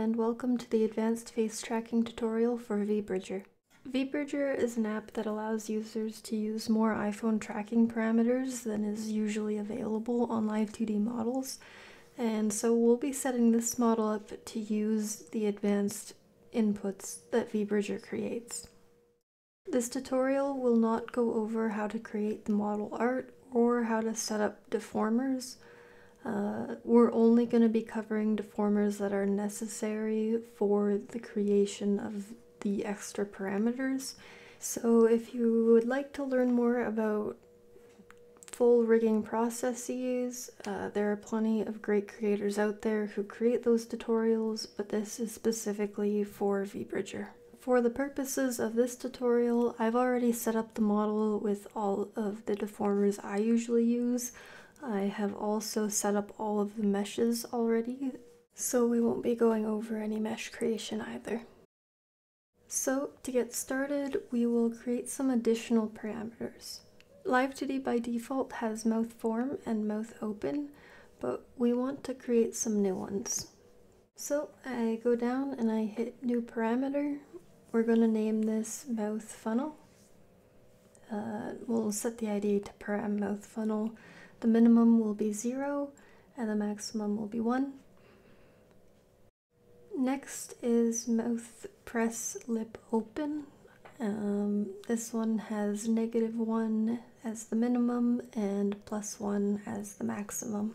and welcome to the advanced face tracking tutorial for VBridger. VBridger is an app that allows users to use more iPhone tracking parameters than is usually available on Live2D models, and so we'll be setting this model up to use the advanced inputs that VBridger creates. This tutorial will not go over how to create the model art or how to set up deformers. We're only going to be covering deformers that are necessary for the creation of the extra parameters. So if you would like to learn more about full rigging processes, there are plenty of great creators out there who create those tutorials, but this is specifically for VBridger. For the purposes of this tutorial, I've already set up the model with all of the deformers I usually use. I have also set up all of the meshes already, so we won't be going over any mesh creation either. So to get started, we will create some additional parameters. Live2D by default has mouth form and mouth open, but we want to create some new ones. So I go down and I hit new parameter. We're going to name this mouth funnel. We'll set the ID to param mouth funnel. The minimum will be 0 and the maximum will be 1. Next is mouth press lip open. This one has -1 as the minimum and +1 as the maximum.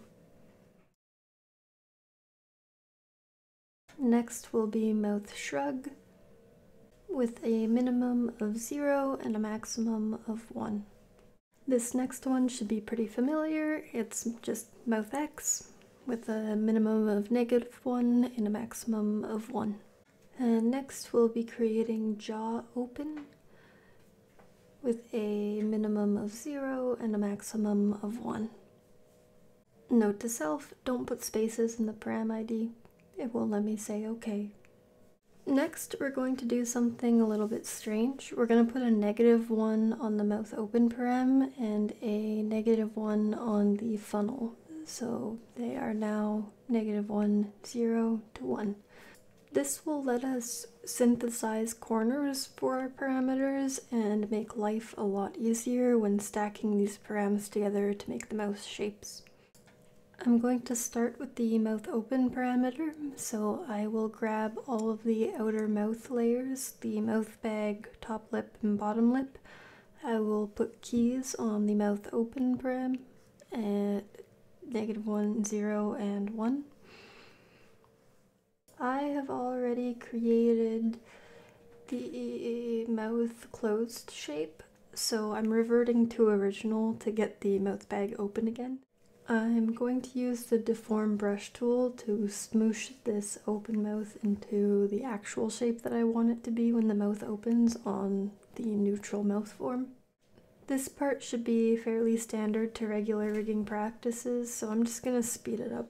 Next will be mouth shrug with a minimum of 0 and a maximum of 1. This next one should be pretty familiar. It's just MouthX with a minimum of -1 and a maximum of 1. And next we'll be creating jaw open with a minimum of 0 and a maximum of 1. Note to self, don't put spaces in the param ID. It won't let me say OK. Next, we're going to do something a little bit strange. We're going to put a -1 on the mouth open param and a -1 on the funnel. So they are now -1, 0 to 1. This will let us synthesize corners for our parameters and make life a lot easier when stacking these params together to make the mouth shapes. I'm going to start with the mouth open parameter, so I will grab all of the outer mouth layers, the mouth bag, top lip, and bottom lip. I will put keys on the mouth open param at -1, 0, and 1. I have already created the mouth closed shape, so I'm reverting to original to get the mouth bag open again. I'm going to use the deform brush tool to smoosh this open mouth into the actual shape that I want it to be when the mouth opens on the neutral mouth form. This part should be fairly standard to regular rigging practices, so I'm just going to speed it up.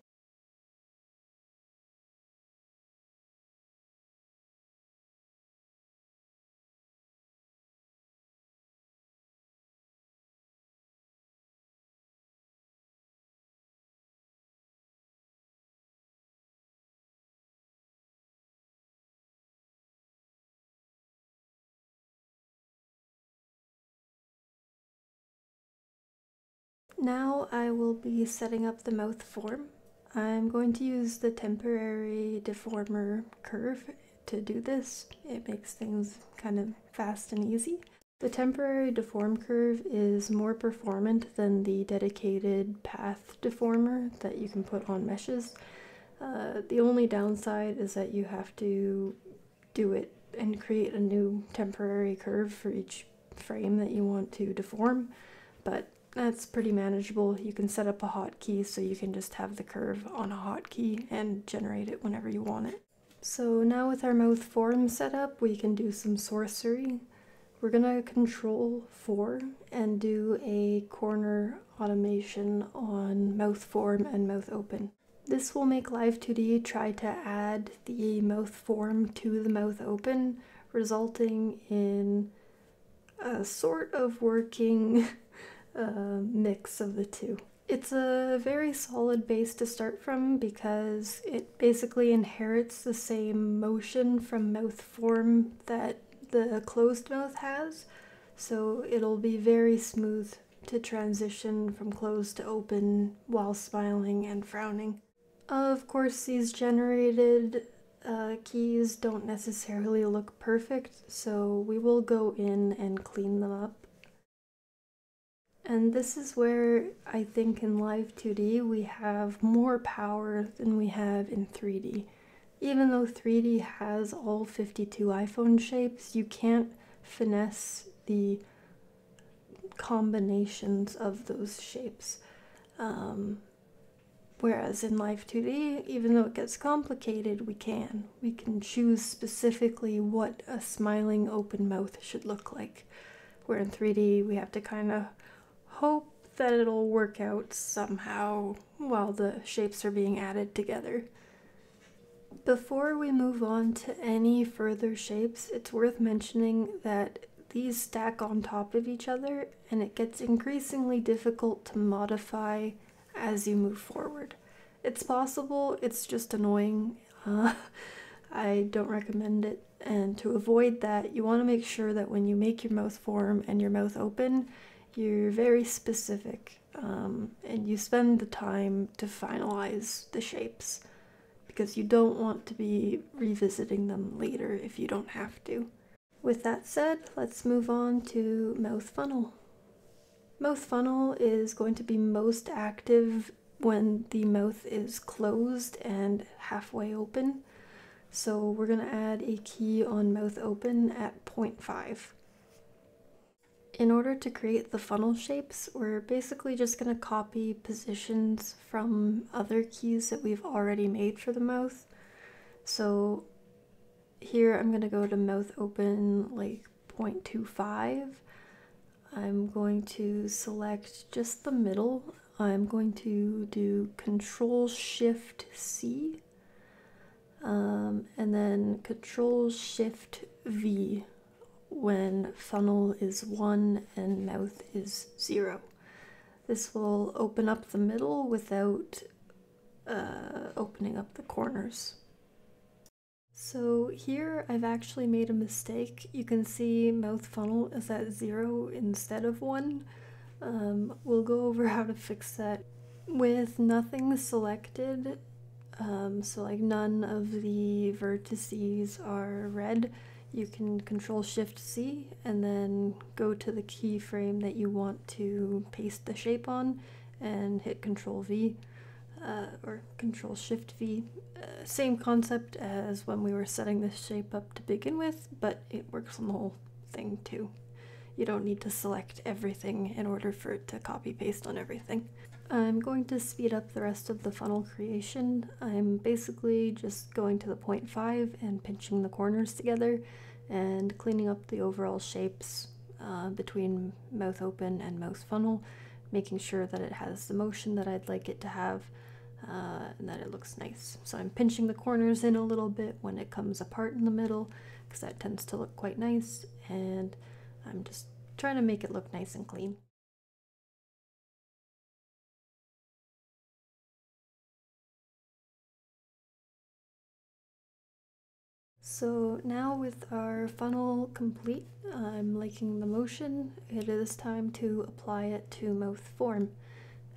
Now I will be setting up the mouth form. I'm going to use the temporary deformer curve to do this. It makes things kind of fast and easy. The temporary deform curve is more performant than the dedicated path deformer that you can put on meshes. The only downside is that you have to do it and create a new temporary curve for each frame that you want to deform, but that's pretty manageable. You can set up a hotkey so you can just have the curve on a hotkey and generate it whenever you want it. So now with our mouth form set up, we can do some sorcery. We're gonna control 4 and do a corner automation on mouth form and mouth open. This will make Live2D try to add the mouth form to the mouth open, resulting in a sort of working mix of the two. It's a very solid base to start from because it basically inherits the same motion from mouth form that the closed mouth has, so it'll be very smooth to transition from closed to open while smiling and frowning. Of course, these generated keys don't necessarily look perfect, so we will go in and clean them up. And this is where I think in Live2D we have more power than we have in 3D. Even though 3D has all 52 iPhone shapes, you can't finesse the combinations of those shapes. Whereas in Live2D, even though it gets complicated, we can. We can choose specifically what a smiling open mouth should look like. Where in 3D, we have to kind of hope that it'll work out somehow while the shapes are being added together. Before we move on to any further shapes, it's worth mentioning that these stack on top of each other and it gets increasingly difficult to modify as you move forward. It's possible, it's just annoying. I don't recommend it, and to avoid that, you want to make sure that when you make your mouth form and your mouth open, you're very specific, and you spend the time to finalize the shapes, because you don't want to be revisiting them later if you don't have to. With that said, let's move on to mouth funnel. Mouth funnel is going to be most active when the mouth is closed and halfway open. So we're going to add a key on mouth open at 0.5. In order to create the funnel shapes, we're basically just going to copy positions from other keys that we've already made for the mouth. So here I'm going to go to mouth open like 0.25. I'm going to select just the middle. I'm going to do Control-Shift-C, and then Control-Shift-V when funnel is 1 and mouth is 0. This will open up the middle without opening up the corners. So here I've actually made a mistake. You can see mouth funnel is at 0 instead of 1. We'll go over how to fix that. With nothing selected, so like none of the vertices are red, you can Control-Shift-C and then go to the keyframe that you want to paste the shape on and hit Control-V. Or Control-Shift-V. Same concept as when we were setting this shape up to begin with, but it works on the whole thing too. You don't need to select everything in order for it to copy-paste on everything. I'm going to speed up the rest of the funnel creation. I'm basically just going to the 0.5 and pinching the corners together and cleaning up the overall shapes between mouth open and mouth funnel, making sure that it has the motion that I'd like it to have, and that it looks nice. So I'm pinching the corners in a little bit when it comes apart in the middle, because that tends to look quite nice, and I'm just trying to make it look nice and clean. So now with our funnel complete, I'm liking the motion. It is time to apply it to mouth form.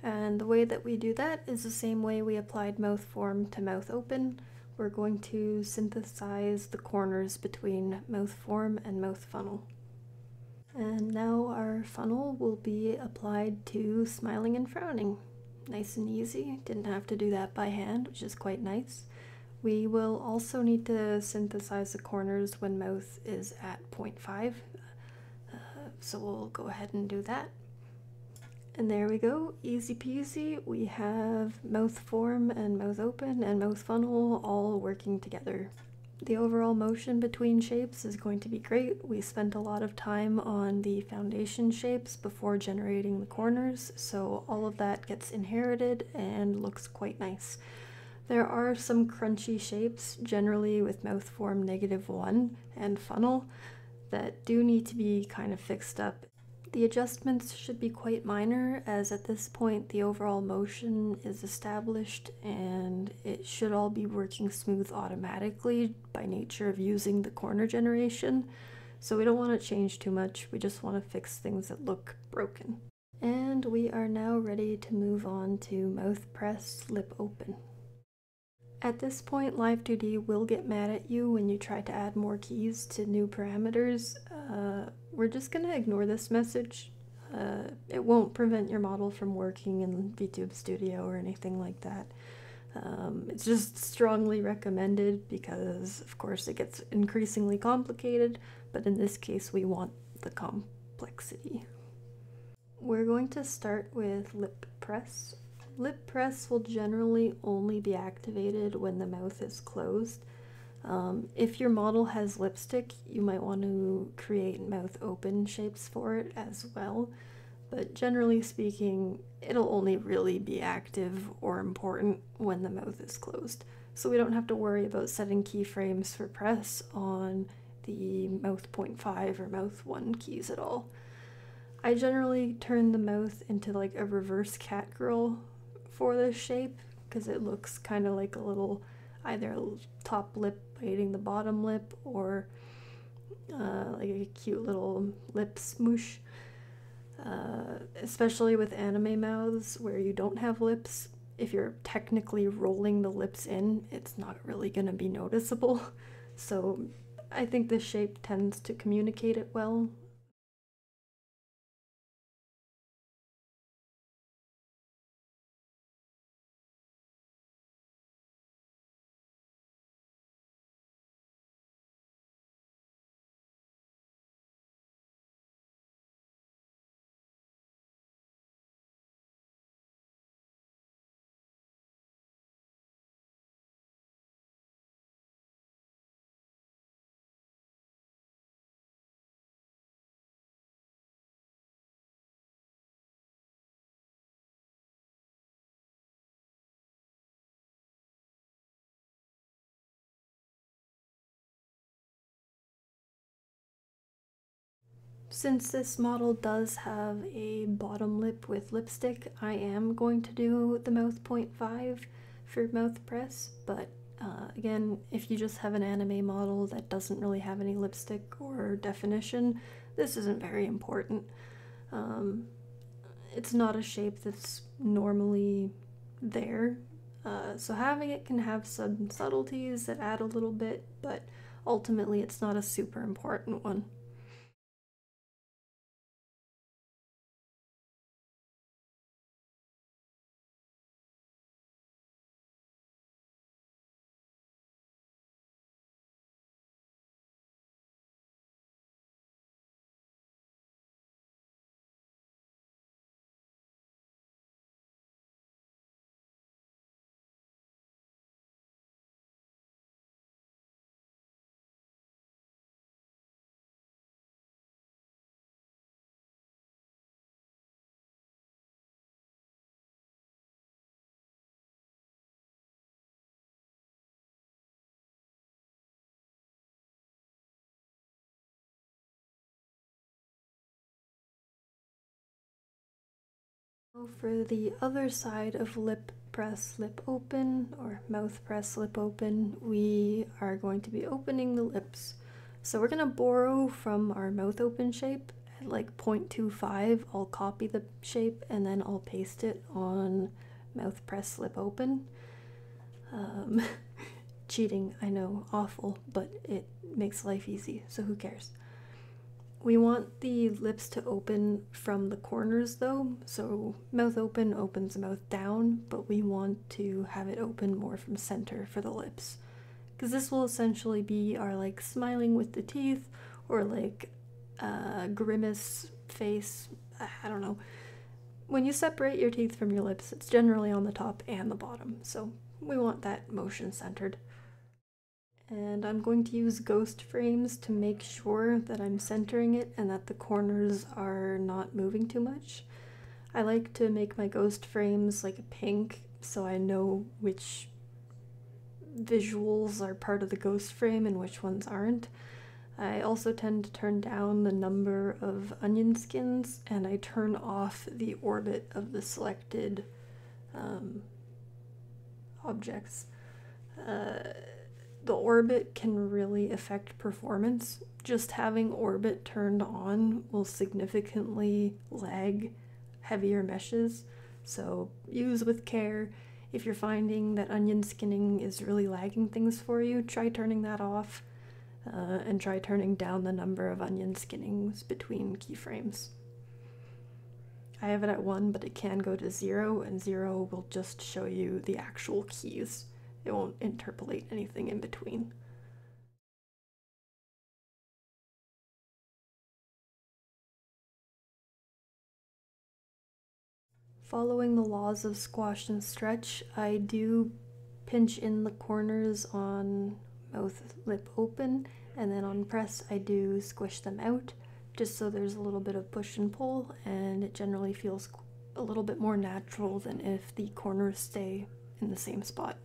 And the way that we do that is the same way we applied mouth form to mouth open. We're going to synthesize the corners between mouth form and mouth funnel. And now our funnel will be applied to smiling and frowning. Nice and easy, didn't have to do that by hand, which is quite nice. We will also need to synthesize the corners when mouth is at 0.5, so we'll go ahead and do that. And there we go, easy peasy. We have mouth form and mouth open and mouth funnel all working together. The overall motion between shapes is going to be great. We spent a lot of time on the foundation shapes before generating the corners, so all of that gets inherited and looks quite nice. There are some crunchy shapes, generally with mouth form -1 and funnel, that do need to be kind of fixed up. The adjustments should be quite minor, as at this point the overall motion is established and it should all be working smooth automatically by nature of using the corner generation. So we don't want to change too much, we just want to fix things that look broken. And we are now ready to move on to mouth press, lip open. At this point, Live2D will get mad at you when you try to add more keys to new parameters. We're just gonna ignore this message. It won't prevent your model from working in Vtube Studio or anything like that. It's just strongly recommended because, of course, it gets increasingly complicated, but in this case, we want the complexity. We're going to start with lip press. Lip press will generally only be activated when the mouth is closed. If your model has lipstick, you might want to create mouth open shapes for it as well, but generally speaking, it'll only really be active or important when the mouth is closed. So we don't have to worry about setting keyframes for press on the mouth 0.5 or mouth 1 keys at all. I generally turn the mouth into like a reverse cat girl for this shape because it looks kind of like a little either top lip biting the bottom lip or like a cute little lip smoosh. Especially with anime mouths where you don't have lips, if you're technically rolling the lips in, it's not really going to be noticeable. So I think this shape tends to communicate it well. Since this model does have a bottom lip with lipstick, I am going to do the mouth 0.5 for mouth press, but again, if you just have an anime model that doesn't really have any lipstick or definition, this isn't very important. It's not a shape that's normally there, so having it can have some subtleties that add a little bit, but ultimately it's not a super important one. For the other side of lip press, lip open, or mouth press, lip open, we are going to be opening the lips. So we're going to borrow from our mouth open shape at like 0.25. I'll copy the shape and then I'll paste it on mouth press, lip open. Cheating, I know, awful, but it makes life easy, so who cares? We want the lips to open from the corners though, so mouth open opens the mouth down, but we want to have it open more from center for the lips. Because this will essentially be our like smiling with the teeth, or like grimace face, I don't know. When you separate your teeth from your lips, it's generally on the top and the bottom, so we want that motion centered. And I'm going to use ghost frames to make sure that I'm centering it and that the corners are not moving too much. I like to make my ghost frames like a pink so I know which visuals are part of the ghost frame and which ones aren't. I also tend to turn down the number of onion skins, and I turn off the orbit of the selected objects. The orbit can really affect performance. Just having orbit turned on will significantly lag heavier meshes, so use with care. If you're finding that onion skinning is really lagging things for you, try turning that off. And try turning down the number of onion skinnings between keyframes. I have it at 1, but it can go to 0, and 0 will just show you the actual keys. It won't interpolate anything in between. Following the laws of squash and stretch, I do pinch in the corners on mouth lip open, and then on press I do squish them out, just so there's a little bit of push and pull, and it generally feels a little bit more natural than if the corners stay in the same spot.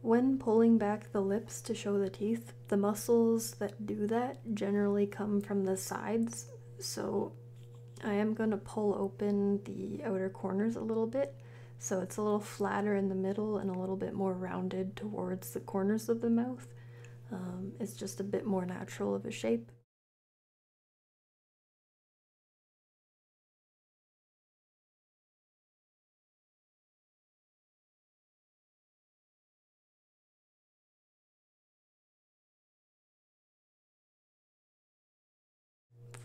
When pulling back the lips to show the teeth, the muscles that do that generally come from the sides, so I am going to pull open the outer corners a little bit, so it's a little flatter in the middle and a little bit more rounded towards the corners of the mouth. It's just a bit more natural of a shape.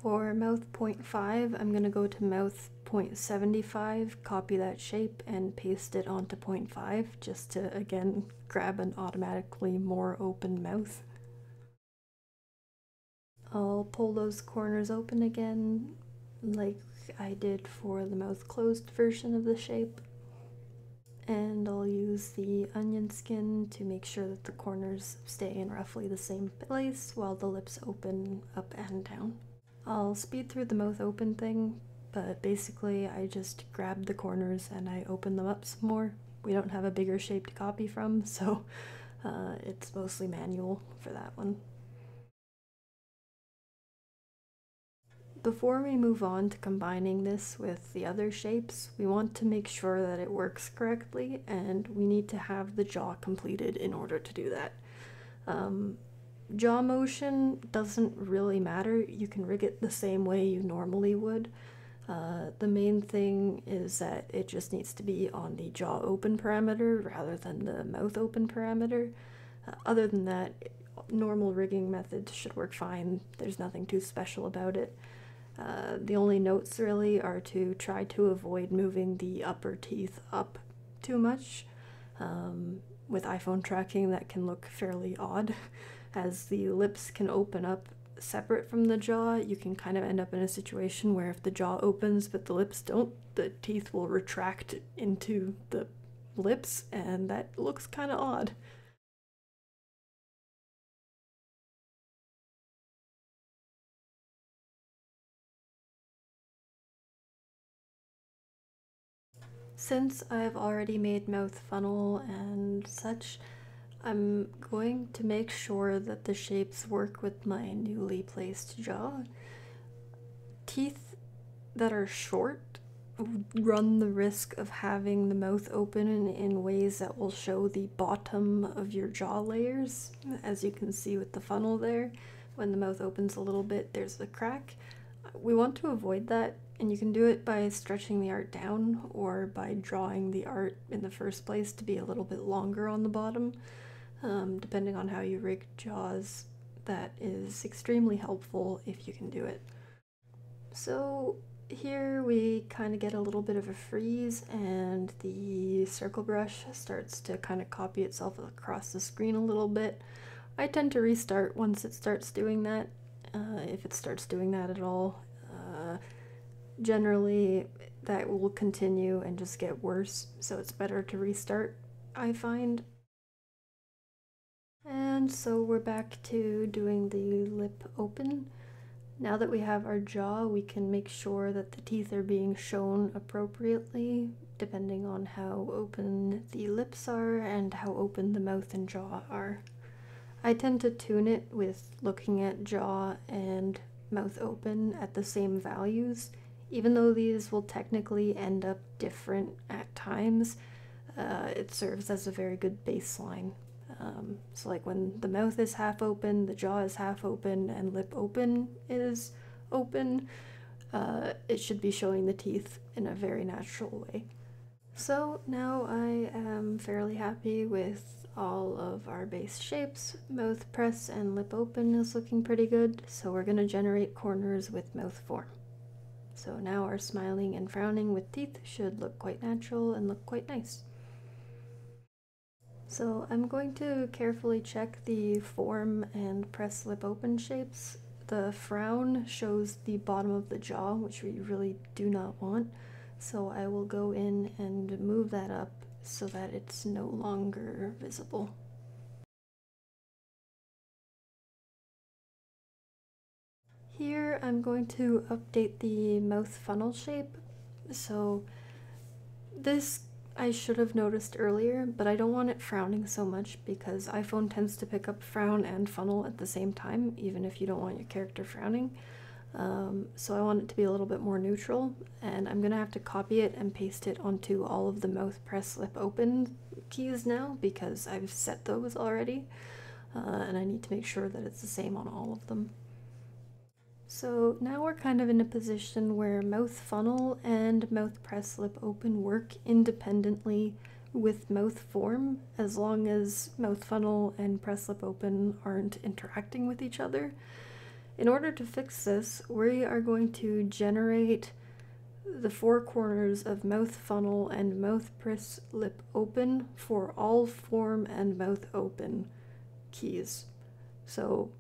For mouth 0.5, I'm going to go to mouth 0.75, copy that shape, and paste it onto 0.5 just to, again, grab an automatically more open mouth. I'll pull those corners open again, like I did for the mouth closed version of the shape. And I'll use the onion skin to make sure that the corners stay in roughly the same place while the lips open up and down. I'll speed through the mouth open thing, but basically I just grab the corners and I open them up some more. We don't have a bigger shape to copy from, so it's mostly manual for that one. Before we move on to combining this with the other shapes, we want to make sure that it works correctly, and we need to have the jaw completed in order to do that. Jaw motion doesn't really matter. You can rig it the same way you normally would. The main thing is that it just needs to be on the jaw open parameter rather than the mouth open parameter. Other than that, normal rigging methods should work fine. There's nothing too special about it. The only notes really are to try to avoid moving the upper teeth up too much. With iPhone tracking, that can look fairly odd. As the lips can open up separate from the jaw, you can kind of end up in a situation where if the jaw opens but the lips don't, the teeth will retract into the lips, and that looks kind of odd. Since I've already made mouth funnel and such, I'm going to make sure that the shapes work with my newly placed jaw. Teeth that are short run the risk of having the mouth open in ways that will show the bottom of your jaw layers. As you can see with the funnel there, when the mouth opens a little bit, there's the crack. We want to avoid that, and you can do it by stretching the art down or by drawing the art in the first place to be a little bit longer on the bottom. Depending on how you rig jaws, that is extremely helpful if you can do it. So here we kind of get a little bit of a freeze, and the circle brush starts to kind of copy itself across the screen a little bit. I tend to restart once it starts doing that, if it starts doing that at all. Generally, that will continue and just get worse, so it's better to restart, I find. And so we're back to doing the lip open. Now that we have our jaw, we can make sure that the teeth are being shown appropriately, depending on how open the lips are and how open the mouth and jaw are. I tend to tune it with looking at jaw and mouth open at the same values. Even though these will technically end up different at times, it serves as a very good baseline. So like when the mouth is half open, the jaw is half open, and lip open is open, it should be showing the teeth in a very natural way. So now I am fairly happy with all of our base shapes. Mouth press and lip open is looking pretty good, so we're going to generate corners with mouth form. So now our smiling and frowning with teeth should look quite natural and look quite nice. So I'm going to carefully check the form and press lip open shapes. The frown shows the bottom of the jaw, which we really do not want. So I will go in and move that up so that it's no longer visible. Here I'm going to update the mouth funnel shape. So this I should have noticed earlier, but I don't want it frowning so much because iPhone tends to pick up frown and funnel at the same time, even if you don't want your character frowning. So I want it to be a little bit more neutral, and I'm gonna have to copy it and paste it onto all of the mouth press lip open keys now because I've set those already, and I need to make sure that it's the same on all of them. So now we're kind of in a position where mouth funnel and mouth press lip open work independently with mouth form, as long as mouth funnel and press lip open aren't interacting with each other. In order to fix this, we are going to generate the four corners of mouth funnel and mouth press lip open for all form and mouth open keys. So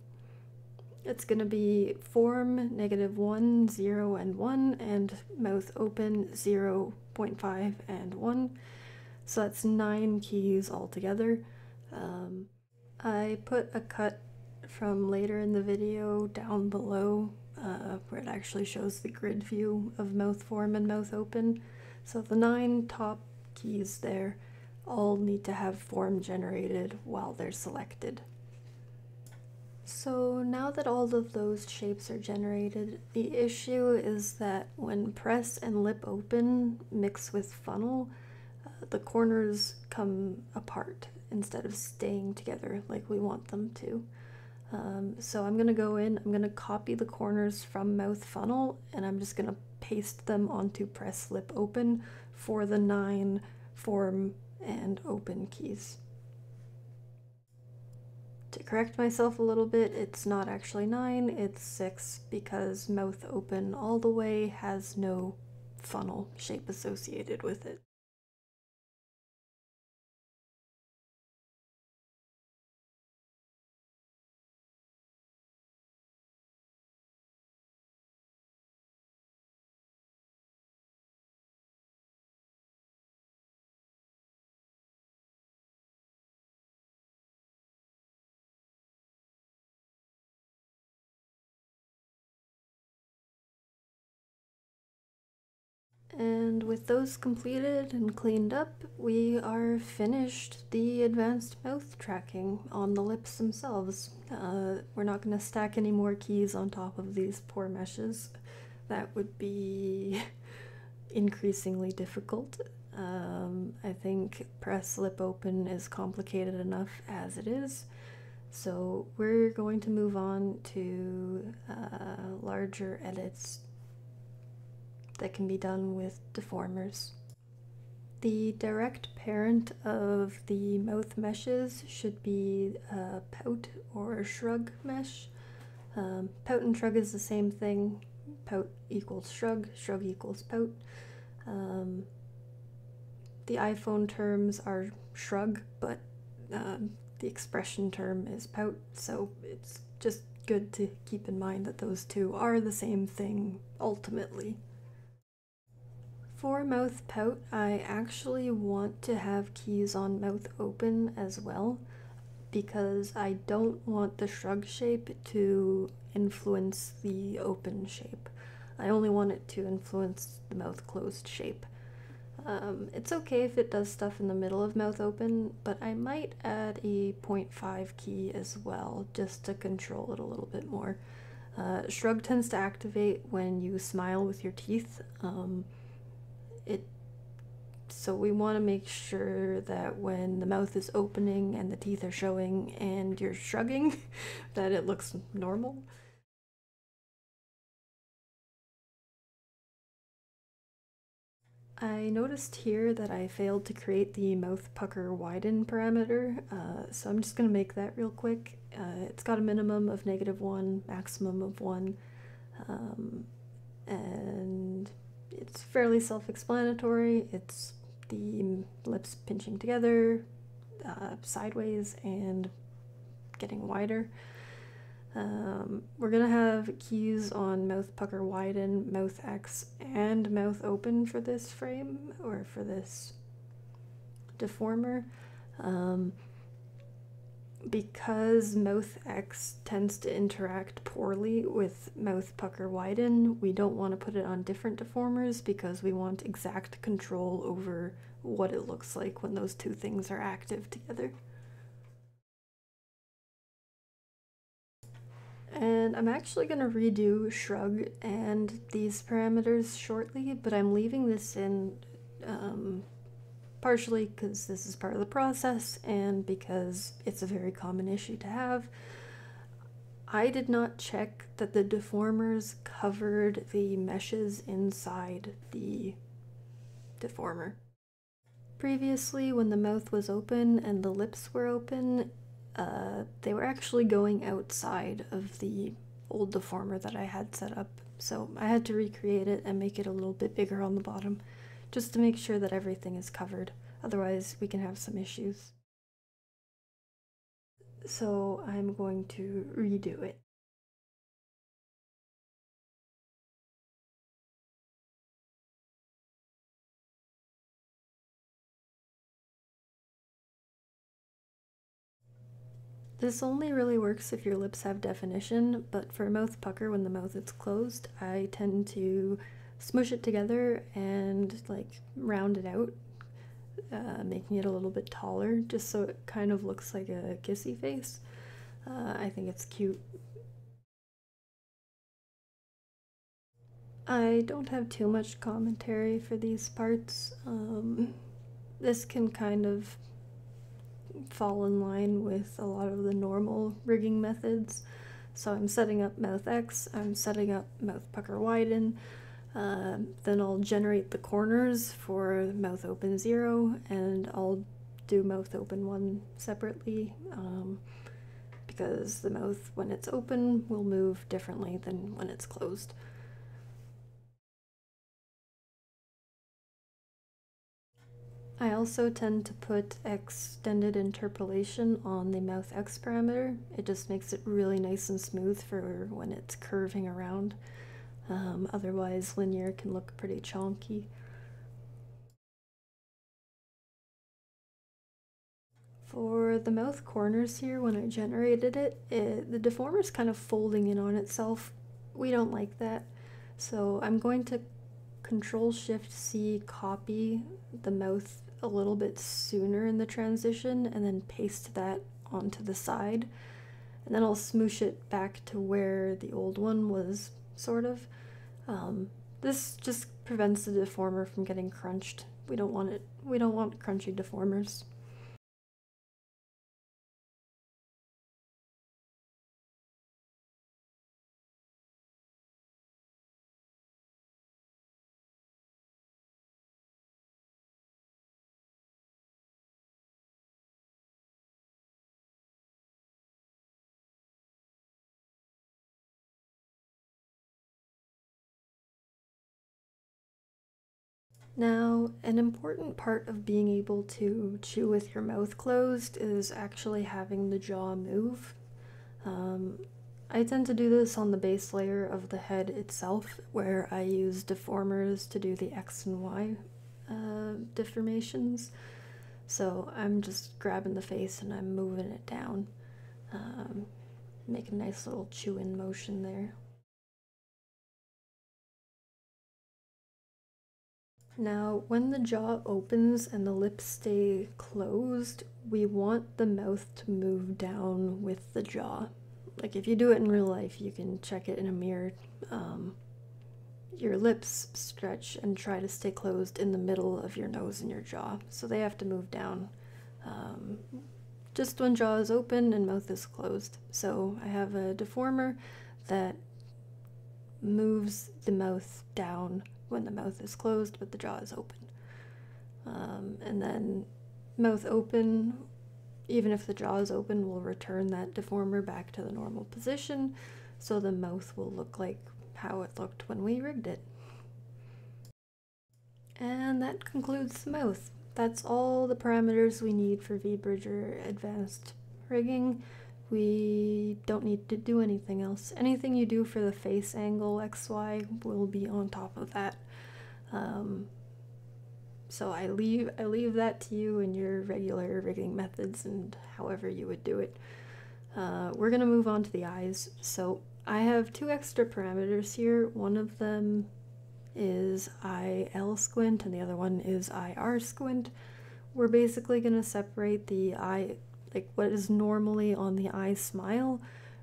it's going to be form -1, 0, and 1, and mouth open 0.5 and 1. So that's 9 keys altogether. I put a cut from later in the video down below where it actually shows the grid view of mouth form and mouth open. So the 9 top keys there all need to have form generated while they're selected. So now that all of those shapes are generated, the issue is that when press and lip open mix with funnel, the corners come apart instead of staying together like we want them to. So I'm going to go in, I'm going to copy the corners from mouth funnel, and I'm just going to paste them onto press lip open for the 9 form and open keys. To correct myself a little bit, it's not actually 9, it's 6, because mouth open all the way has no funnel shape associated with it. And with those completed and cleaned up, we are finished the advanced mouth tracking on the lips themselves. We're not going to stack any more keys on top of these poor meshes. That would be increasingly difficult. I think press lip open is complicated enough as it is. So we're going to move on to larger edits that can be done with deformers. The direct parent of the mouth meshes should be Pout or Shrug mesh. Pout and Shrug is the same thing. Pout equals Shrug, Shrug equals Pout. The iPhone terms are Shrug, but the expression term is Pout, so it's just good to keep in mind that those two are the same thing ultimately. For mouth pout, I actually want to have keys on mouth open as well, because I don't want the shrug shape to influence the open shape. I only want it to influence the mouth closed shape. It's okay if it does stuff in the middle of mouth open, but I might add a 0.5 key as well, just to control it a little bit more. Shrug tends to activate when you smile with your teeth. So we want to make sure that when the mouth is opening and the teeth are showing and you're shrugging, that it looks normal. I noticed here that I failed to create the mouth pucker widen parameter, so I'm just going to make that real quick. It's got a minimum of -1, maximum of 1, and it's fairly self-explanatory. It's the lips pinching together, sideways, and getting wider. We're gonna have keys on mouth pucker widen, MouthX, and mouth open for this frame, or for this deformer. Because MouthX tends to interact poorly with mouth pucker widen, we don't want to put it on different deformers because we want exact control over what it looks like when those two things are active together. And I'm actually going to redo Shrug and these parameters shortly, but I'm leaving this in partially because this is part of the process and because it's a very common issue to have. I did not check that the deformers covered the meshes inside the deformer. Previously, when the mouth was open and the lips were open, they were actually going outside of the old deformer that I had set up, so I had to recreate it and make it a little bit bigger on the bottom, just to make sure that everything is covered. Otherwise, we can have some issues. So I'm going to redo it. This only really works if your lips have definition, but for mouth pucker, when the mouth is closed, I tend to smush it together and like round it out, making it a little bit taller, just so it kind of looks like a kissy face. I think it's cute. I don't have too much commentary for these parts. This can kind of fall in line with a lot of the normal rigging methods. So I'm setting up MouthX, I'm setting up mouth pucker widen, then I'll generate the corners for mouth open 0, and I'll do mouth open 1 separately, because the mouth, when it's open, will move differently than when it's closed. I also tend to put extended interpolation on the MouthX parameter. It just makes it really nice and smooth for when it's curving around. Otherwise, linear can look pretty chonky. For the mouth corners here, when I generated it, the deformer's kind of folding in on itself. We don't like that. So I'm going to Control-Shift-C copy the mouth a little bit sooner in the transition and then paste that onto the side, and then I'll smoosh it back to where the old one was, sort of. This just prevents the deformer from getting crunched. We don't want crunchy deformers. Now, an important part of being able to chew with your mouth closed is actually having the jaw move. I tend to do this on the base layer of the head itself, where I use deformers to do the X and Y deformations. So I'm just grabbing the face and I'm moving it down. Make a nice little chew-in motion there. Now, when the jaw opens and the lips stay closed, we want the mouth to move down with the jaw. Like if you do it in real life, you can check it in a mirror. Your lips stretch and try to stay closed in the middle of your nose and your jaw, so they have to move down just when jaw is open and mouth is closed. So I have a deformer that moves the mouth down when the mouth is closed but the jaw is open. And then mouth open, even if the jaw is open, we'll return that deformer back to the normal position, so the mouth will look like how it looked when we rigged it. And that concludes the mouth. That's all the parameters we need for VBridger advanced rigging. We don't need to do anything else. Anything you do for the face angle XY will be on top of that. So I leave that to you in your regular rigging methods and however you would do it. We're gonna move on to the eyes. So I have two extra parameters here. One of them is IL squint and the other one is IR squint. We're basically going to separate the eye, like what is normally on the eye smile.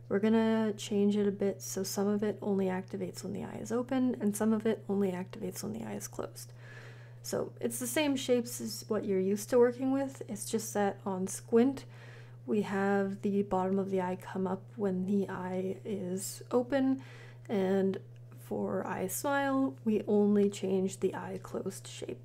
We're going to change it a bit so some of it only activates when the eye is open and some of it only activates when the eye is closed. So it's the same shapes as what you're used to working with, it's just that on squint we have the bottom of the eye come up when the eye is open, and for eye smile, we only change the eye closed shape.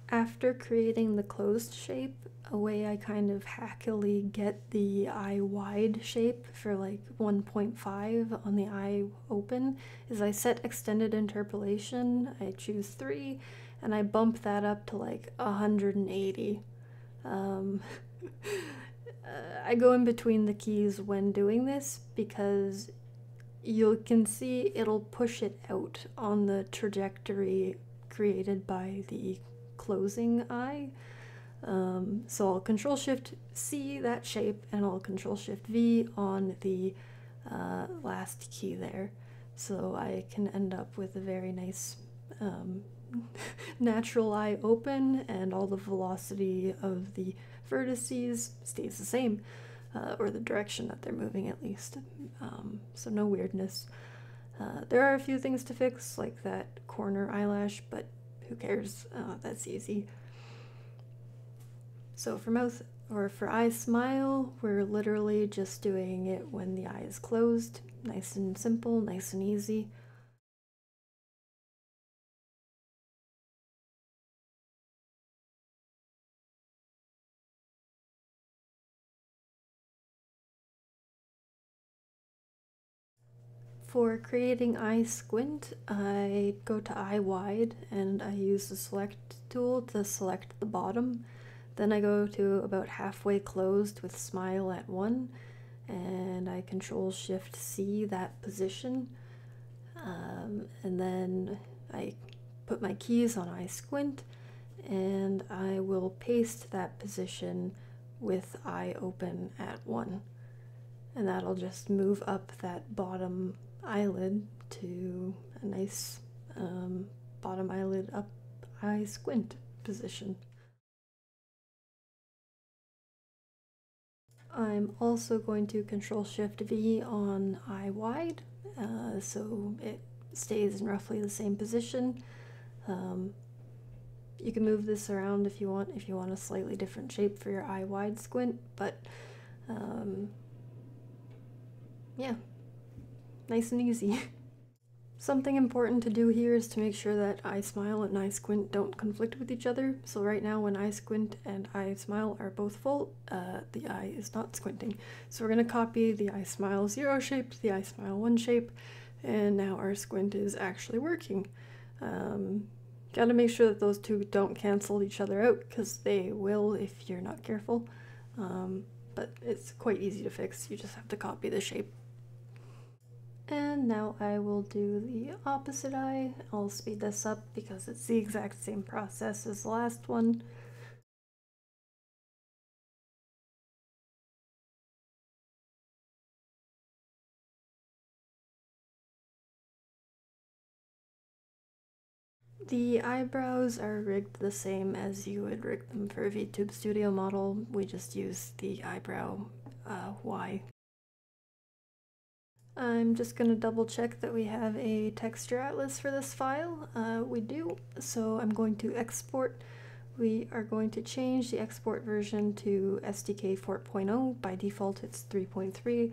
After creating the closed shape, a way I kind of hackily get the eye wide shape for like 1.5 on the eye open is I set extended interpolation, I choose 3, and I bump that up to like 180. I go in between the keys when doing this because you can see it'll push it out on the trajectory created by the closing eye. So I'll Control-Shift-C that shape and I'll Control-Shift-V on the last key there. So I can end up with a very nice natural eye open and all the velocity of the vertices stays the same, or the direction that they're moving at least. So no weirdness. There are a few things to fix, like that corner eyelash, but who cares? That's easy. So for mouth, or for eye smile, we're literally just doing it when the eye is closed. Nice and simple, nice and easy. For creating eye squint, I go to eye wide and I use the select tool to select the bottom. Then I go to about halfway closed with smile at 1 and I Control-Shift-C that position. And then I put my keys on eye squint and I will paste that position with eye open at 1. And that'll just move up that bottom eyelid to a nice bottom eyelid up eye squint position. I'm also going to Control-Shift-V on eye wide, so it stays in roughly the same position. You can move this around if you want a slightly different shape for your eye wide squint, but yeah, nice and easy. Something important to do here is to make sure that eye smile and eye squint don't conflict with each other. So right now when eye squint and eye smile are both full, the eye is not squinting. So we're going to copy the eye smile 0 shape to the eye smile 1 shape, and now our squint is actually working. Gotta make sure that those two don't cancel each other out, because they will if you're not careful. But it's quite easy to fix, you just have to copy the shape. And now I will do the opposite eye. I'll speed this up because it's the exact same process as the last one. The eyebrows are rigged the same as you would rig them for a Vtube Studio model. We just use the eyebrow Y. I'm just going to double check that we have a texture atlas for this file. We do, so I'm going to export. We are going to change the export version to SDK 4.0. By default it's 3.3.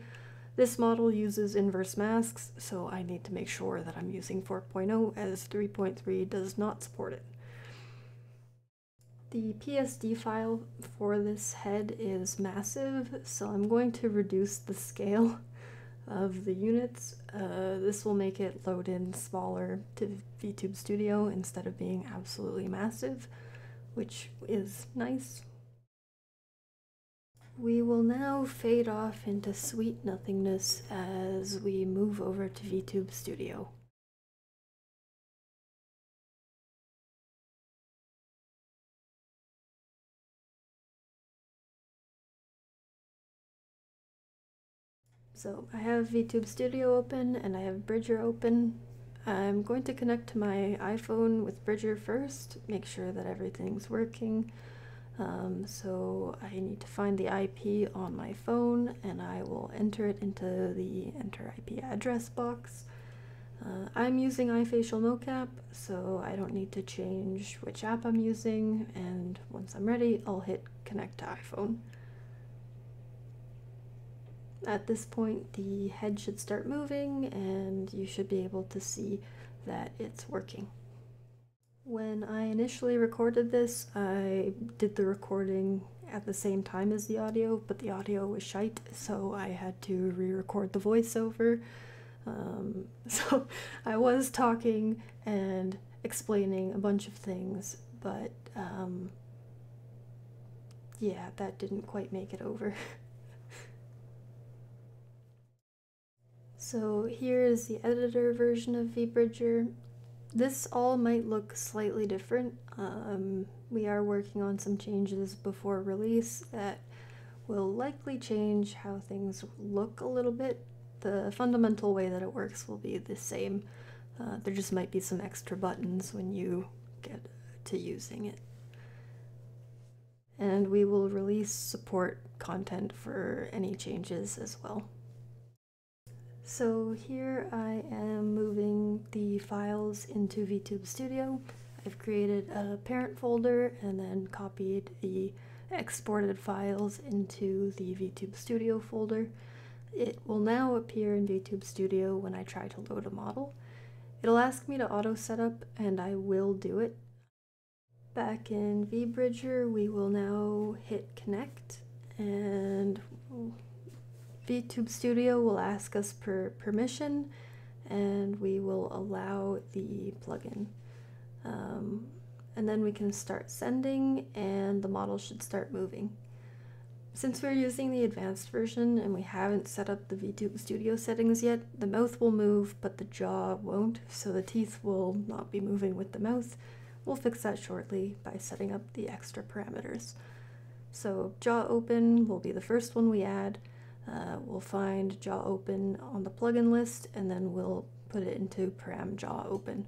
This model uses inverse masks, so I need to make sure that I'm using 4.0 as 3.3 does not support it. The PSD file for this head is massive, so I'm going to reduce the scale of the units. This will make it load in smaller to Vtube Studio instead of being absolutely massive, which is nice. We will now fade off into sweet nothingness as we move over to Vtube Studio. So I have Vtube Studio open and I have Bridger open. I'm going to connect to my iPhone with Bridger first, make sure that everything's working. So I need to find the IP on my phone and I will enter it into the enter IP address box. I'm using iFacial mocap, so I don't need to change which app I'm using, and once I'm ready, I'll hit connect to iPhone. At this point, the head should start moving and you should be able to see that it's working. When I initially recorded this, I did the recording at the same time as the audio, but the audio was shite, so I had to re-record the voiceover. So I was talking and explaining a bunch of things, but yeah, that didn't quite make it over. So here is the editor version of VBridger. This all might look slightly different. We are working on some changes before release that will likely change how things look a little bit. The fundamental way that it works will be the same. There just might be some extra buttons when you get to using it. And we will release support content for any changes as well. So here I am moving the files into Vtube Studio. I've created a parent folder and then copied the exported files into the Vtube Studio folder. It will now appear in Vtube Studio when I try to load a model. It'll ask me to auto setup and I will do it. Back in VBridger, we will now hit connect and Vtube Studio will ask us for permission and we will allow the plugin. And then we can start sending and the model should start moving. Since we're using the advanced version and we haven't set up the Vtube Studio settings yet, the mouth will move but the jaw won't, so the teeth will not be moving with the mouth. we'll fix that shortly by setting up the extra parameters. So jaw open will be the first one we add. We'll find jaw open on the plugin list, and then we'll put it into param jaw open.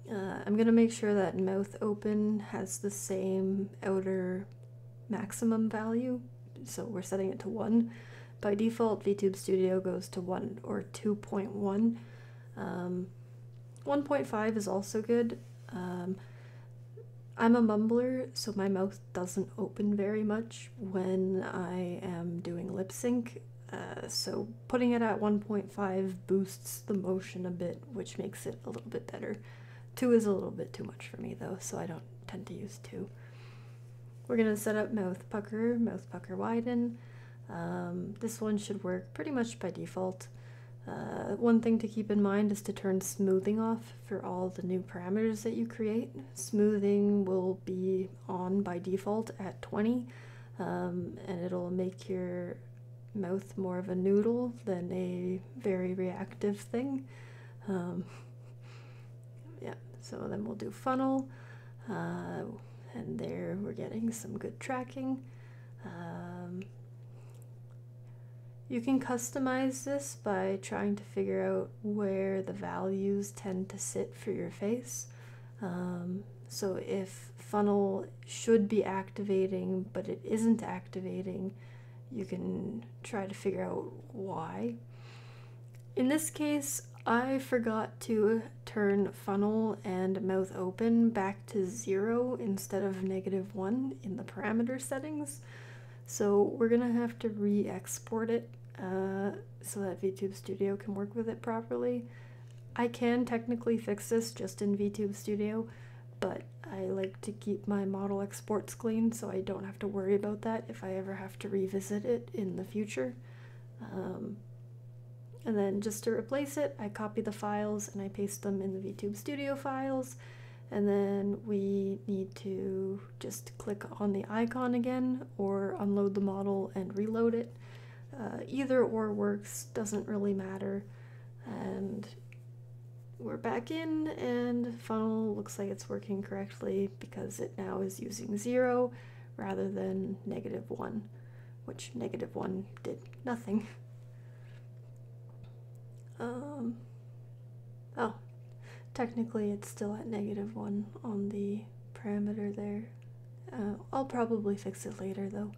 I'm going to make sure that mouth open has the same outer maximum value, so we're setting it to 1. By default, Vtube Studio goes to 1 or 2.1. 1.5 is also good. I'm a mumbler, so my mouth doesn't open very much when I am doing lip sync, so putting it at 1.5 boosts the motion a bit, which makes it a little bit better. 2 is a little bit too much for me though, so I don't tend to use 2. We're going to set up mouth pucker widen. This one should work pretty much by default. One thing to keep in mind is to turn smoothing off for all the new parameters that you create. Smoothing will be on by default at 20, and it'll make your mouth more of a noodle than a very reactive thing. Yeah, so then we'll do funnel, and there we're getting some good tracking. You can customize this by trying to figure out where the values tend to sit for your face. So if funnel should be activating but it isn't activating, you can try to figure out why. In this case, I forgot to turn funnel and mouth open back to 0 instead of -1 in the parameter settings. So we're gonna have to re-export it so that Vtube Studio can work with it properly. I can technically fix this just in Vtube Studio, but I like to keep my model exports clean so I don't have to worry about that if I ever have to revisit it in the future. And then just to replace it, I copy the files and I paste them in the Vtube Studio files. And then we need to just click on the icon again or unload the model and reload it. Either or works, doesn't really matter. And we're back in, and funnel looks like it's working correctly because it now is using 0 rather than -1, which -1 did nothing. Oh, technically it's still at -1 on the parameter there. I'll probably fix it later though.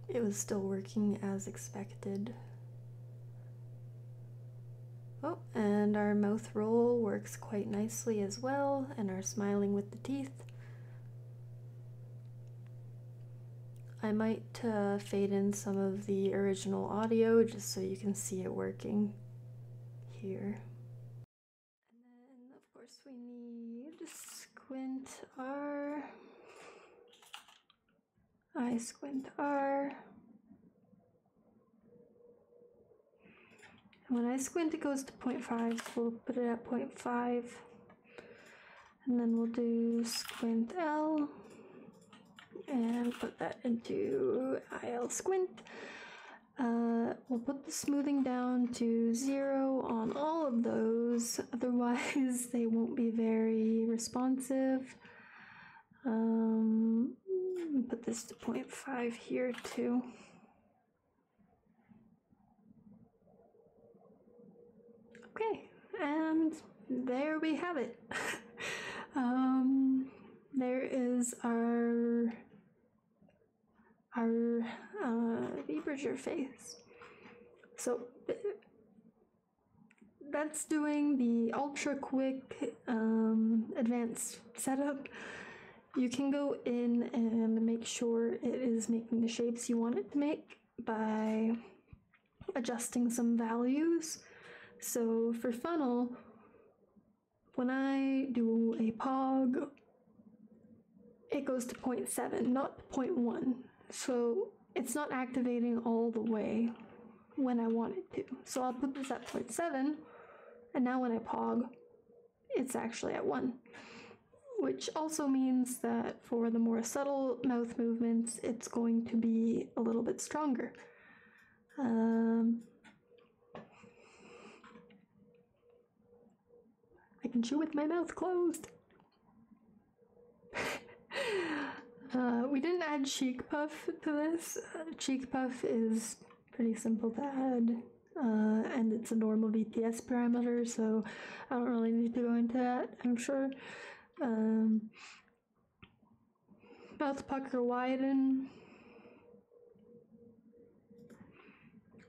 It was still working as expected. Oh, and our mouth roll works quite nicely as well, and our smiling with the teeth. I might fade in some of the original audio just so you can see it working here. And then, of course, we need squint R, I squint R. And when I squint, it goes to 0.5, so we'll put it at 0.5. And then we'll do squint L and put that into IL squint. We'll put the smoothing down to 0 on all of those, otherwise they won't be very responsive. Put this to 0.5 here too. Okay, and there we have it. There is our VBridger face. So that's doing the ultra quick advanced setup. You can go in and make sure it is making the shapes you want it to make by adjusting some values. So for funnel, when I do a pog, it goes to 0.7, not 0.1. So it's not activating all the way when I want it to. So I'll put this at 0.7, and now when I pog, it's actually at 1. Which also means that for the more subtle mouth movements, it's going to be a little bit stronger. I can chew with my mouth closed. We didn't add cheek puff to this. Cheek puff is pretty simple to add, and it's a normal VTS parameter, so I don't really need to go into that, I'm sure. Mouth pucker widen.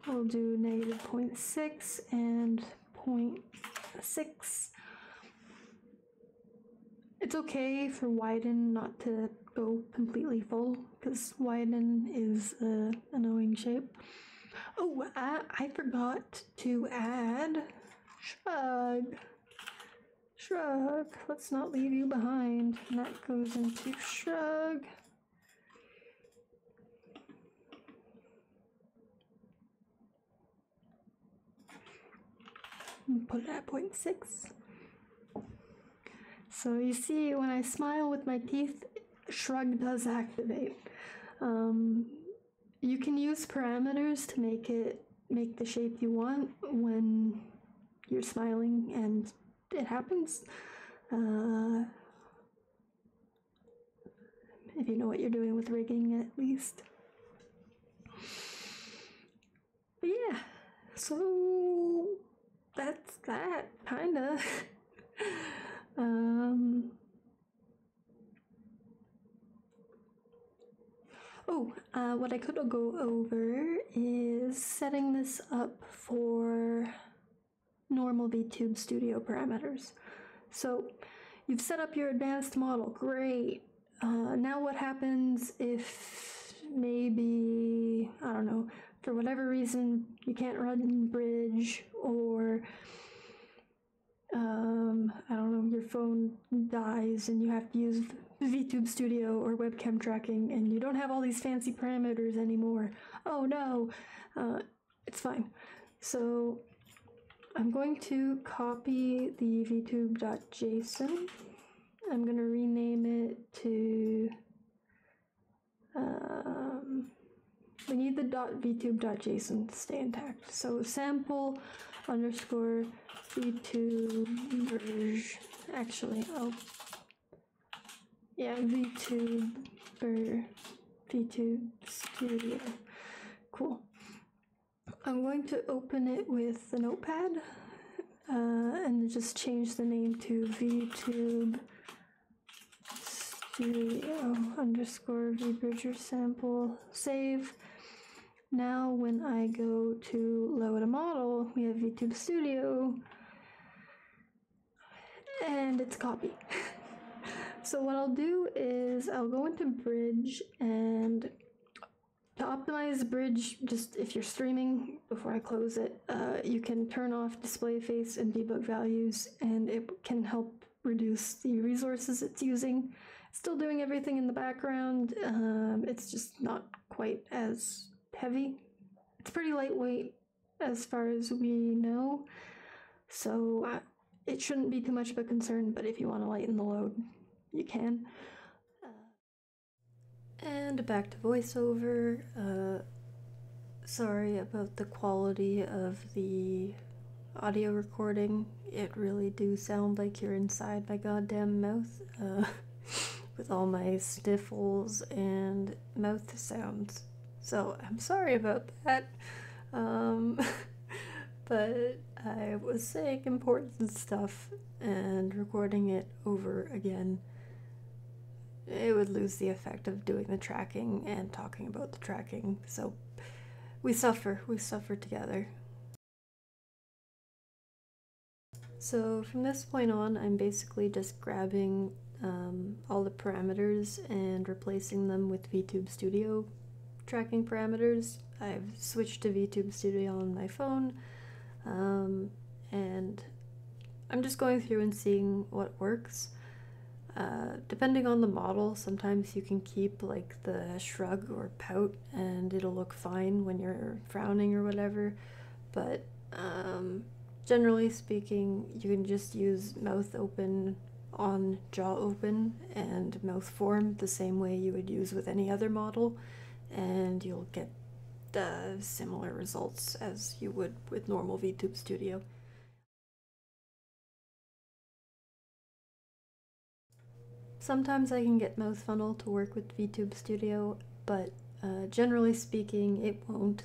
We'll do -0.6 and 0.6. It's okay for widen not to go completely full, because widen is an annoying shape. Oh, I forgot to add Shrug. Shrug, let's not leave you behind. And that goes into Shrug. Put it at 0.6. So you see, when I smile with my teeth, Shrug does activate. You can use parameters to make the shape you want when you're smiling, and it happens. If you know what you're doing with rigging, at least. But yeah, so that's that, kinda. What I could go over is setting this up for normal Vtube Studio parameters. So you've set up your advanced model, great. Now what happens if maybe, I don't know, for whatever reason you can't run Bridge, or I don't know, your phone dies and you have to use Vtube Studio or webcam tracking and you don't have all these fancy parameters anymore. Oh no, it's fine. So I'm going to copy the vtube.json. I'm going to rename it to, we need the .vtube.json to stay intact. So sample underscore VTube, actually, Vtube Studio. Cool. I'm going to open it with the notepad and just change the name to Vtube Studio underscore VBridger sample. Save. Now when I go to load a model, we have Vtube Studio and it's copied. So what I'll do is I'll go into Bridge, and to optimize Bridge, just if you're streaming, before I close it, you can turn off display face and debug values, and it can help reduce the resources it's using. It's still doing everything in the background, it's just not quite as heavy. It's pretty lightweight as far as we know, so it shouldn't be too much of a concern, but if you want to lighten the load, you can. And back to voiceover. Sorry about the quality of the audio recording. It really do sound like you're inside my goddamn mouth, with all my sniffles and mouth sounds. So I'm sorry about that. But I was saying important stuff, and recording it over again, it would lose the effect of doing the tracking and talking about the tracking. So we suffer together. So from this point on, I'm basically just grabbing all the parameters and replacing them with Vtube Studio tracking parameters. I've switched to Vtube Studio on my phone, and I'm just going through and seeing what works. Depending on the model, sometimes you can keep like the Shrug or Pout and it'll look fine when you're frowning or whatever, but generally speaking, you can just use mouth open on jaw open and mouth form the same way you would use with any other model, and you'll get similar results as you would with normal Vtube Studio. Sometimes I can get Mouth Funnel to work with Vtube Studio, but generally speaking, it won't.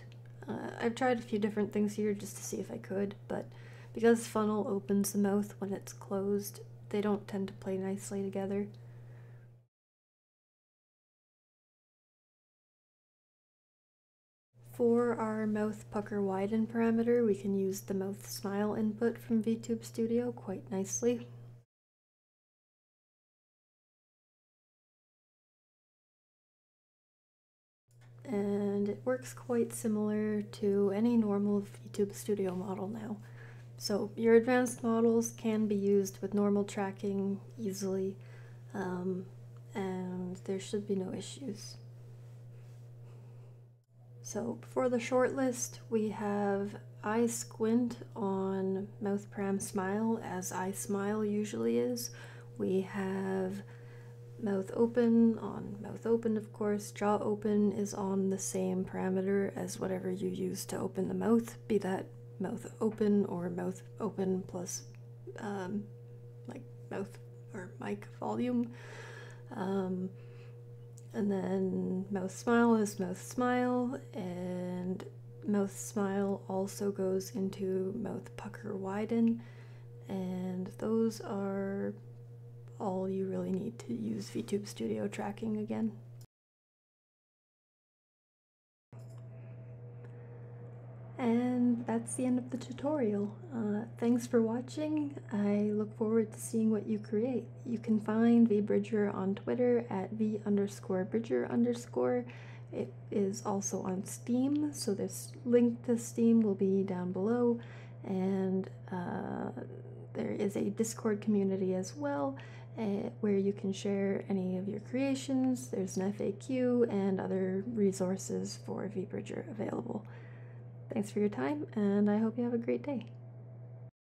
I've tried a few different things here just to see if I could, but because Funnel opens the mouth when it's closed, they don't tend to play nicely together. For our mouth pucker widen parameter, we can use the mouth smile input from Vtube Studio quite nicely. And it works quite similar to any normal Vtube Studio model now. So your advanced models can be used with normal tracking easily, and there should be no issues. So for the shortlist, we have eye squint on mouth param smile, as eye smile usually is. We have mouth open on mouth open, of course. Jaw open is on the same parameter as whatever you use to open the mouth, be that mouth open or mouth open plus like mouth or mic volume. And then mouth smile is mouth smile, and mouth smile also goes into mouth pucker widen, and those are all you really need to use Vtube Studio tracking again. And that's the end of the tutorial. Thanks for watching. I look forward to seeing what you create. You can find VBridger on Twitter at v_bridger_. It is also on Steam, so this link to Steam will be down below, and there is a Discord community as well, where you can share any of your creations. There's an FAQ and other resources for VBridger available. Thanks for your time, and I hope you have a great day.